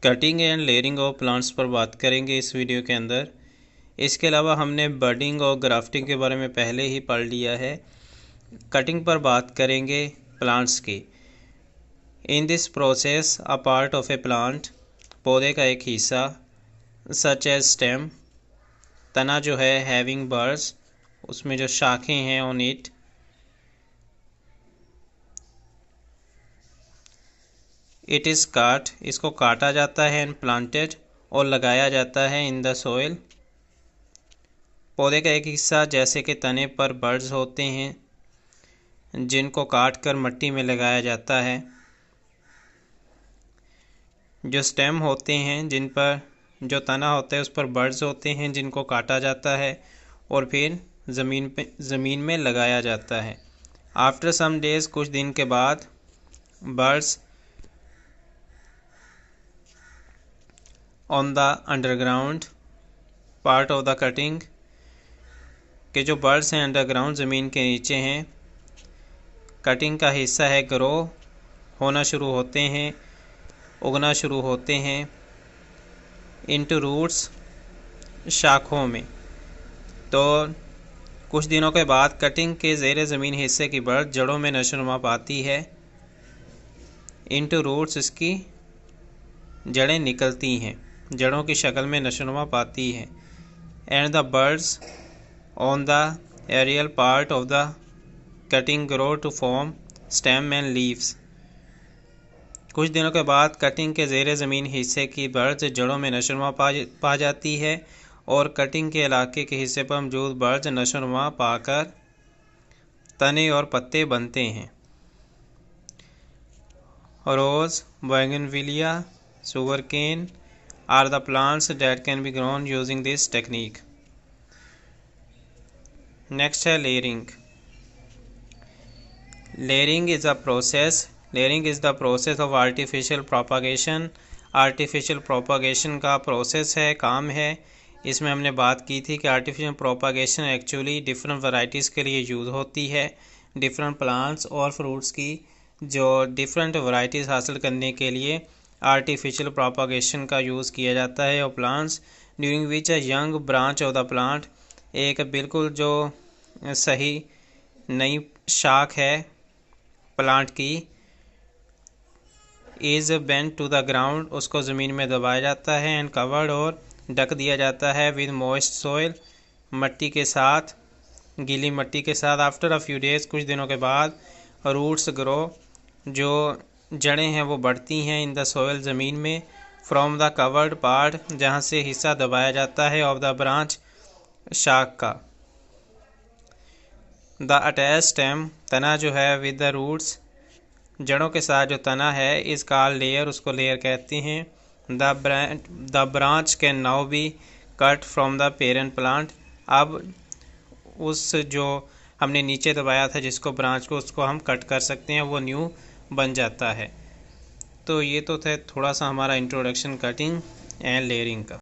Cutting and layering of plants पर बात करेंगे इस वीडियो के अंदर। इसके अलावा हमने बडिंग और ग्राफ्टिंग के बारे में पहले ही पढ़ लिया है। कटिंग पर बात करेंगे प्लांट्स की। In this process a part of A plant, पौधे का एक हिस्सा, सच एज स्टेम, तना जो है, हैविंग बर्ड्स, उसमें जो शाखें हैं, ऑन इट, इट इज़ काट, इसको काटा जाता है, एंड प्लांटेड, और लगाया जाता है, इन द सोइल। पौधे का एक हिस्सा जैसे कि तने पर बर्ड्स होते हैं जिनको काट कर मिट्टी में लगाया जाता है। जो स्टेम होते हैं, जिन पर जो तना होता है उस पर बर्ड्स होते हैं जिनको काटा जाता है और फिर ज़मीन में लगाया जाता है। आफ्टर सम डेज, कुछ दिन के बाद, birds on the underground part of the cutting, के जो बर्ड्स हैं अंडरग्राउंड, ज़मीन के नीचे हैं, कटिंग का हिस्सा है, ग्रो होना शुरू होते हैं, उगना शुरू होते हैं, इनटू रूट्स, शाखों में। तो कुछ दिनों के बाद कटिंग के ज़ेरे ज़मीन हिस्से की बर्ड जड़ों में नशोनुमा पाती है, इनटू रूट्स, इसकी जड़ें निकलती हैं, जड़ों की शक्ल में नशोनुमा पाती है, and the buds on the aerial part of the cutting grow to form stem and leaves. कुछ दिनों के बाद कटिंग के ज़ेरे ज़मीन हिस्से की बर्ड्स जड़ों में नशोनुमा पा जाती है और कटिंग के इलाके के हिस्से पर मौजूद बर्ड्स नशोनुमा पाकर तने और पत्ते बनते हैं। Rose, bougainvillea, sugar cane are the plants that can be grown using this technique. Next है layering. Layering is the process of artificial propagation. Artificial propagation का प्रोसेस है, काम है। इसमें हमने बात की थी कि artificial propagation actually different varieties के लिए यूज़ होती है। डिफरेंट प्लांट्स और फ्रूट्स की जो डिफरेंट वैरायटीज़ हासिल करने के लिए आर्टिफिशियल प्रोपागेशन का यूज़ किया जाता है। और plants during which a young branch of the plant, एक बिल्कुल जो सही नई शाख है प्लांट की, is bent to the ground, उसको ज़मीन में दबाया जाता है, एंड कवर्ड, और ढक दिया जाता है, विद मॉइस्ट सोइल, मट्टी के साथ, गीली मट्टी के साथ। आफ्टर अ फ्यू डेज, कुछ दिनों के बाद, रूट्स ग्रो, जो जड़ें हैं वो बढ़ती हैं, इन द सोइल, ज़मीन में, फ्रॉम द कवर्ड पार्ट, जहाँ से हिस्सा दबाया जाता है, ऑफ द ब्रांच, शाख का। द अटैच स्टेम, तना जो है, विद द रूट्स, जड़ों के साथ जो तना है, इस कॉल्ड लेयर, उसको लेयर कहते हैं। The branch can now be cut from the parent plant, अब उस जो हमने नीचे दबाया था जिसको ब्रांच को, उसको हम कट कर सकते हैं, वो न्यू बन जाता है। तो ये तो था थोड़ा सा हमारा इंट्रोडक्शन कटिंग एंड लेयरिंग का।